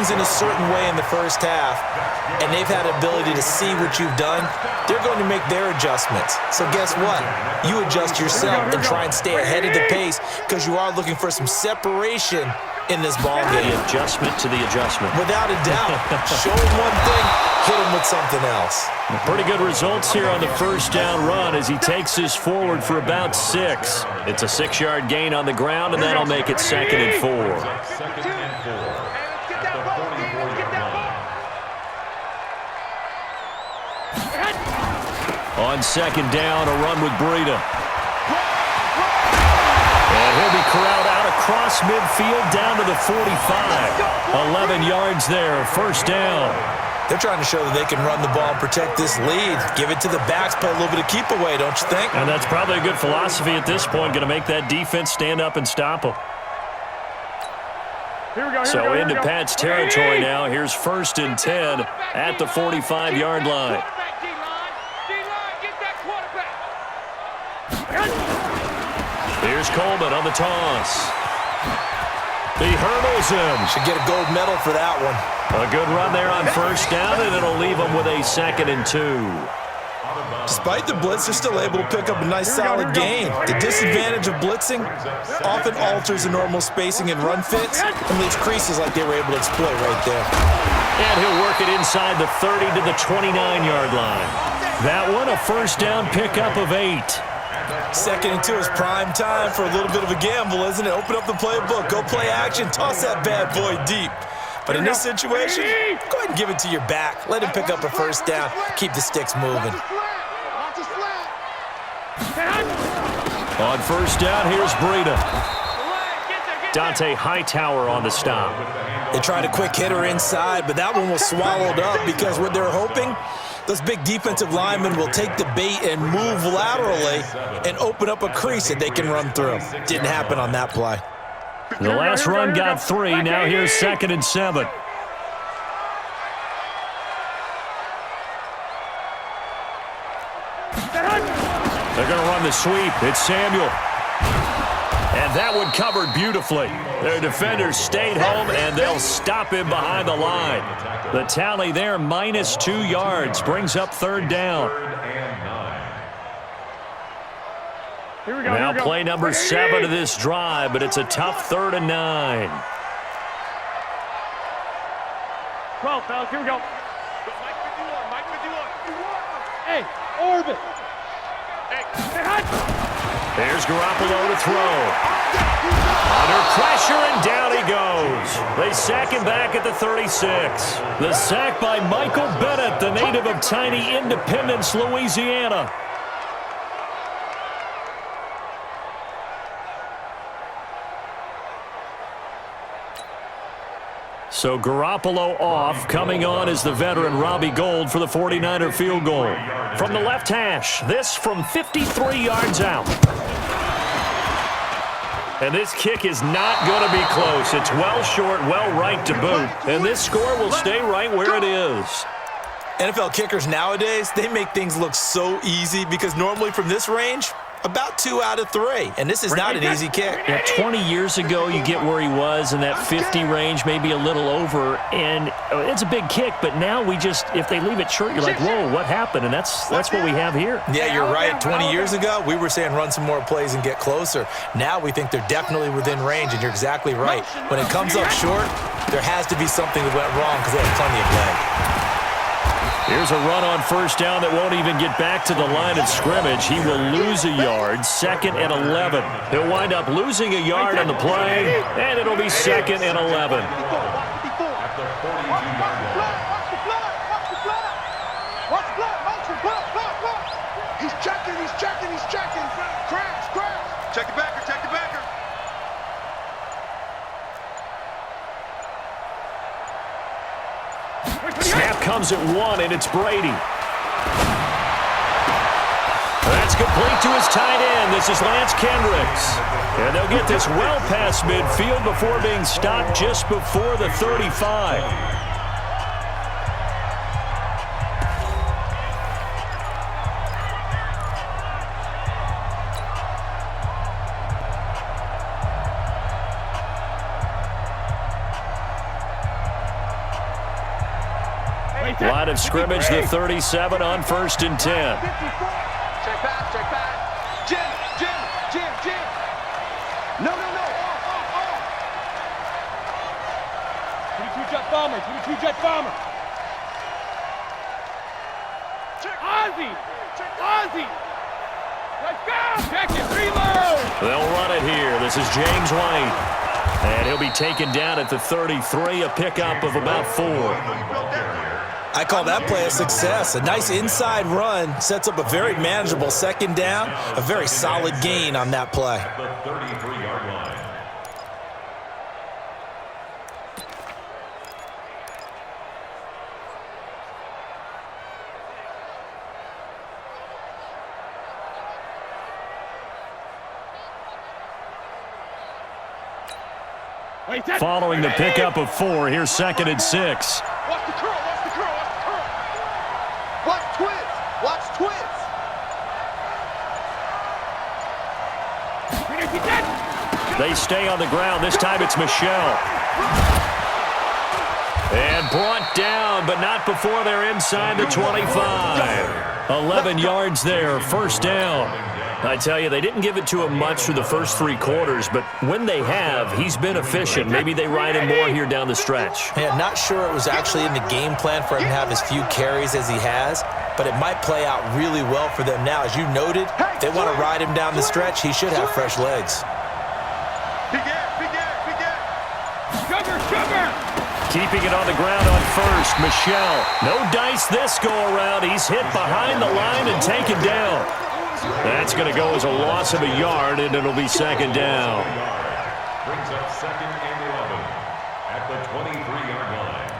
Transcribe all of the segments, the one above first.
things in a certain way in the first half, and they've had the ability to see what you've done, they're going to make their adjustments. So guess what? You adjust yourself and try and stay ahead of the pace because you are looking for some separation in this ball game. The adjustment to the adjustment. Without a doubt. Show him one thing, hit him with something else. Pretty good results here on the first down run as he takes this forward for about 6. It's a 6-yard gain on the ground, and that'll make it 2nd and 4. On 2nd down, a run with Breida. And he'll be corralled out across midfield down to the 45. 11 yards there, first down. They're trying to show that they can run the ball and protect this lead. Give it to the backs, play a little bit of keep away, don't you think? And that's probably a good philosophy at this point, going to make that defense stand up and stop them. So into Pat's territory now. Here's 1st and 10 at the 45-yard line. Here's Coleman on the toss. He hurdles him. Should get a gold medal for that one. A good run there on first down, and it'll leave him with a 2nd and 2. Despite the blitz, they're still able to pick up a nice solid gain. The disadvantage of blitzing often alters the normal spacing and run fits and leaves creases like they were able to exploit right there. And he'll work it inside the 30 to the 29-yard line. That one, a first down pickup of 8. 2nd and 2 is prime time for a little bit of a gamble, isn't it? Open up the playbook, go play action, toss that bad boy deep. But in this situation, go ahead and give it to your back. Let him pick up a first down. Keep the sticks moving. On first down, here's Breida. Dante Hightower on the stop. They tried a quick hitter inside, but that one was swallowed up because what they're hoping, those big defensive linemen will take the bait and move laterally and open up a crease that they can run through. Didn't happen on that play. The last run got 3. Now here's 2nd and 7. They're going to run the sweep. It's Samuel. And that one covered beautifully. Their defenders stayed home, and they'll stop him behind the line. The tally there, -2 yards, brings up 3rd down. Now play number 7 of this drive, but it's a tough 3rd and 9. 12, fellas, here we go. Hey, orbit. There's Garoppolo to throw. Under pressure, and down he goes. They sack him back at the 36. The sack by Michael Bennett, the native of tiny Independence, Louisiana. So Garoppolo off. Coming on is the veteran Robbie Gould for the 49er field goal. From the left hash, this from 53 yards out. And this kick is not going to be close. It's well short, well right to boot. And this score will stay right where it is. NFL kickers nowadays, they make things look so easy because normally from this range, about 2 out of 3. And this is not an easy kick. Yeah, 20 years ago, you get where he was in that 50 range, maybe a little over. And it's a big kick, but now we just, if they leave it short, you're like, whoa, what happened? And that's what we have here. Yeah, you're right. 20 years ago, we were saying run some more plays and get closer. Now we think they're definitely within range, and you're exactly right. When it comes up short, there has to be something that went wrong because they have plenty of leg. Here's a run on first down that won't even get back to the line of scrimmage. He will lose a yard, 2nd and 11. He'll wind up losing a yard on the play, and it'll be 2nd and 11. He's checking. Crash. Check the backer. Snap comes at 1, and it's Brady. That's complete to his tight end. This is Lance Kendricks. And they'll get this well past midfield before being stopped just before the 35. Line of scrimmage, the 37 on 1st and 10. Check back, check back. Jim. No. Off. 22-jet bomber, 22-jet bomber. Ozzy. Let's go. Check it, reload. They'll run it here. This is James White. And he'll be taken down at the 33, a pickup of about 4. I call that play a success. A nice inside run sets up a very manageable second down, a very solid gain on that play. The 33-yard line. Following the pickup of 4, here's 2nd and 6. Watch the curl. Watch twins. They stay on the ground. This time it's Michelle. And brought down, but not before they're inside the 25. 11 yards there, 1st down. I tell you, they didn't give it to him much through the first 3 quarters, but when they have, he's been efficient. Maybe they ride him more here down the stretch. Yeah, not sure it was actually in the game plan for him to have as few carries as he has, but it might play out really well for them now. As you noted, if they want to ride him down the stretch, he should have fresh legs. Big air. Sugar. Keeping it on the ground on 1st, Michelle. No dice this go-around. He's hit behind the line and taken down. That's going to go as a loss of a yard, and it'll be 2nd down. Brings up 2nd and 11 at the 23-yard line.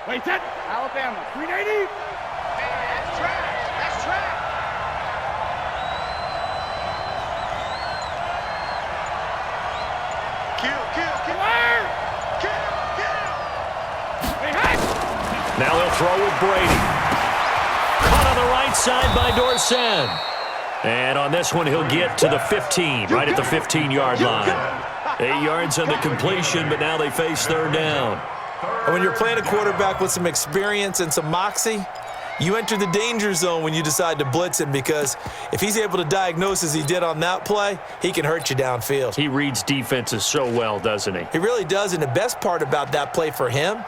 Wait, that. Alabama, 380. That's trash. Kill. Now they'll throw with Brady. Caught on the right side by Dorsett. And on this one, he'll get to the 15, right at the 15-yard line. 8 yards on the completion, but now they face 3rd down. And when you're playing a quarterback with some experience and some moxie, you enter the danger zone when you decide to blitz him, because if he's able to diagnose as he did on that play, he can hurt you downfield. He reads defenses so well, doesn't he? He really does, and the best part about that play for him,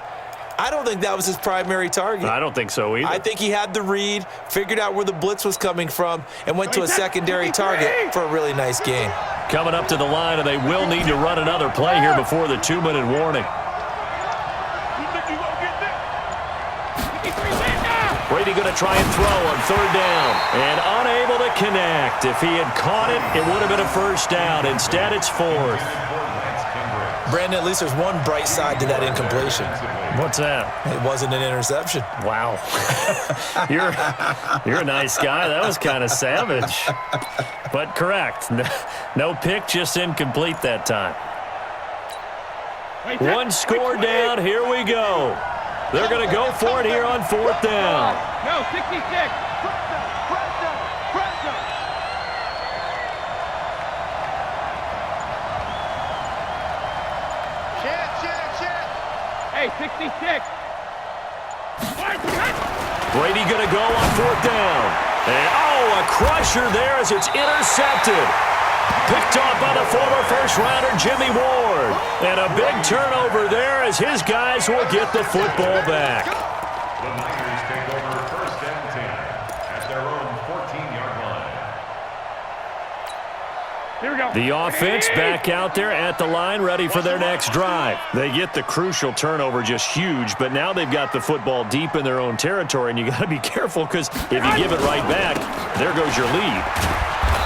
I don't think that was his primary target. I don't think so either. I think he had the read, figured out where the blitz was coming from, and went to a secondary target for a really nice gain. Coming up to the line, and they will need to run another play here before the 2-minute warning. Brady going to try and throw on 3rd down, and unable to connect. If he had caught it, it would have been a 1st down. Instead, it's 4th. Brandon, at least there's one bright side to that incompletion. What's that? It wasn't an interception. Wow. You're a nice guy. That was kind of savage. But correct. No pick, just incomplete that time. One score down. Here we go. They're going to go for it here on 4th down. No, 66. Shit. Hey, 66. Brady going to go on 4th down. And, a crusher there as it's intercepted. Picked off by the former first-rounder Jimmy Ward. And a big turnover there as his guys will get the football back. The Niners take over 1st and 10 at their own 14-yard line. Here we go. The offense back out there at the line, ready for their next drive. They get the crucial turnover, just huge, but now they've got the football deep in their own territory, and you got to be careful because if you give it right back, there goes your lead.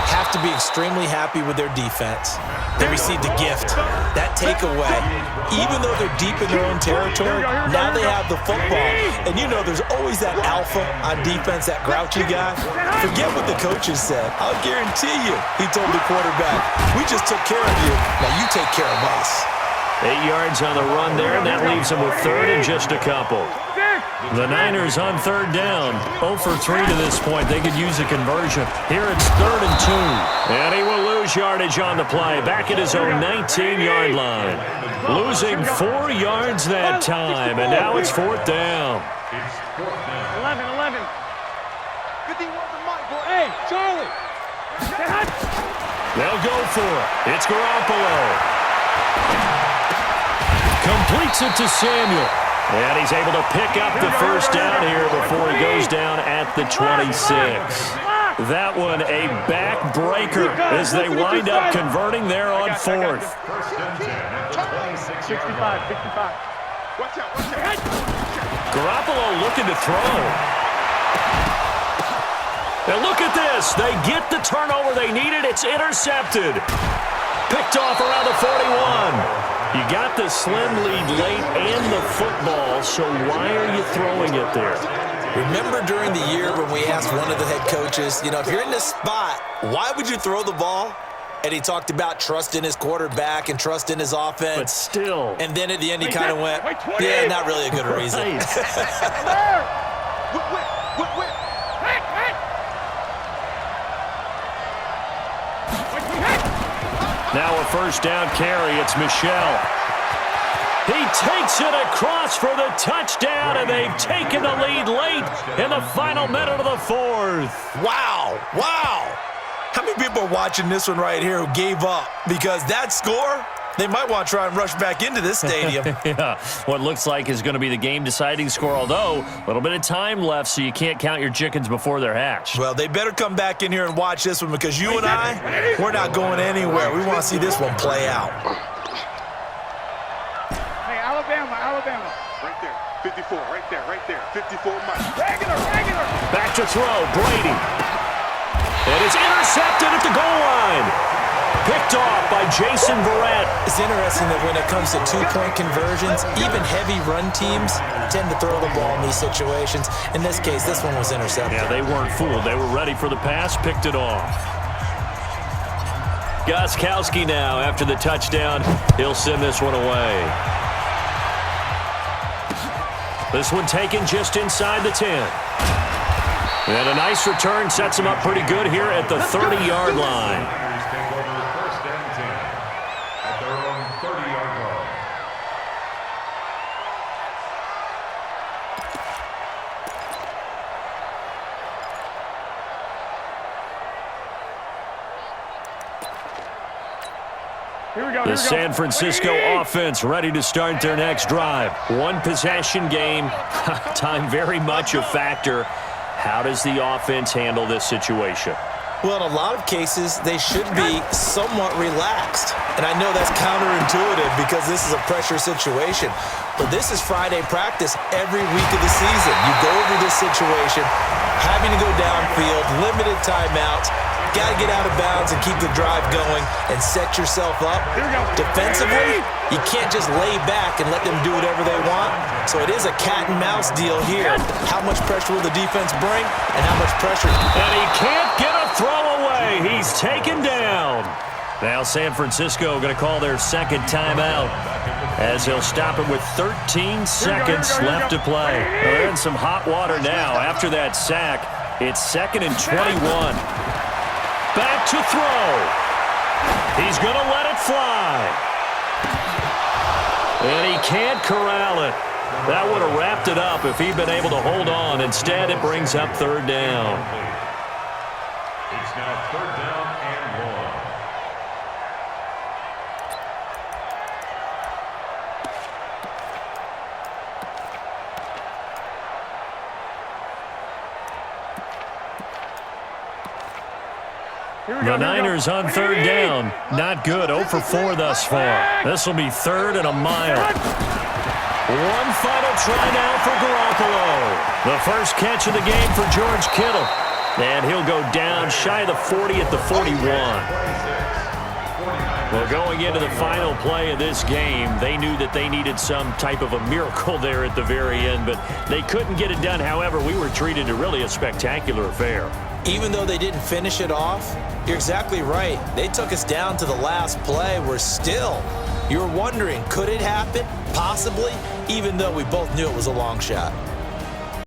Have to be extremely happy with their defense. They received a gift. That takeaway, even though they're deep in their own territory, now they have the football. And you know there's always that alpha on defense, that grouchy guy. Forget what the coaches said. I'll guarantee you, he told the quarterback, we just took care of you. Now you take care of us. 8 yards on the run there, and that leaves them with 3rd and just a couple. The Niners on third down. 0 for 3 to this point. They could use a conversion. Here it's 3rd and 2. And he will lose yardage on the play. Back at his own 19-yard line. Losing 4 yards that time. And now it's 4th down. 11. 51 to Mike, boy. Hey, Charlie. They'll go for it. It's Garoppolo. Completes it to Samuel. And he's able to pick up the first down here before he goes down at the 26. That one a backbreaker as they wind up converting there on 4th. 65. Watch out. Garoppolo looking to throw. And look at this. They get the turnover they needed. It's intercepted. Picked off around the 41. You got the slim lead late and the football, so why are you throwing it there? Remember during the year when we asked one of the head coaches, if you're in this spot, why would you throw the ball? And he talked about trust in his quarterback and trust in his offense. But still. And then at the end he kind of went, yeah, not really a good reason. Now a first down carry. It's Michel. He takes it across for the touchdown, and they've taken the lead late in the final minute of the 4th. Wow. How many people are watching this one right here who gave up? Because that score, they might want to try and rush back into this stadium. Yeah, what looks like is going to be the game-deciding score, although a little bit of time left, so you can't count your chickens before they're hatched. Well, they better come back in here and watch this one because you and I, we're not going anywhere. We want to see this one play out. Hey, Alabama. Right there. 54, right there. 54, Mike. Regular. Back to throw, Brady. And it's intercepted at the goal line. Picked off by Jason Verrett. It's interesting that when it comes to two-point conversions, even heavy run teams tend to throw the ball in these situations. In this case, this one was intercepted. Yeah, they weren't fooled. They were ready for the pass, picked it off. Gostkowski now, after the touchdown, he'll send this one away. This one taken just inside the 10. And a nice return sets him up pretty good here at the 30-yard line. Take over 1st and 10 at their own 30-yard line. The San Francisco offense ready to start their next drive. One possession game. Time very much a factor. How does the offense handle this situation? Well, in a lot of cases, they should be somewhat relaxed. And I know that's counterintuitive because this is a pressure situation. But this is Friday practice every week of the season. You go over this situation, having to go downfield, limited timeouts, got to get out of bounds and keep the drive going and set yourself up. Defensively, you can't just lay back and let them do whatever they want. So it is a cat and mouse deal here. How much pressure will the defense bring and how much pressure? And he can't get a throw away. He's taken down. Now San Francisco going to call their second timeout as he'll stop it with 13 seconds left to play. They're in some hot water now. After that sack, it's 2nd and 21. Back to throw. He's going to let it fly. And he can't corral it. That would have wrapped it up if he'd been able to hold on. Instead, it brings up 3rd down. It's now 3rd down and 1. The Niners on 3rd down. Not good. 0 for 4 thus far. This will be 3rd and a mile. One final try now for Garoppolo. The first catch of the game for George Kittle. And he'll go down shy of the 40 at the 41. Well, going into the final play of this game, they knew that they needed some type of a miracle there at the very end, but they couldn't get it done. However, we were treated to really a spectacular affair. Even though they didn't finish it off, you're exactly right. They took us down to the last play. We're still, you were wondering, could it happen? Possibly, even though we both knew it was a long shot.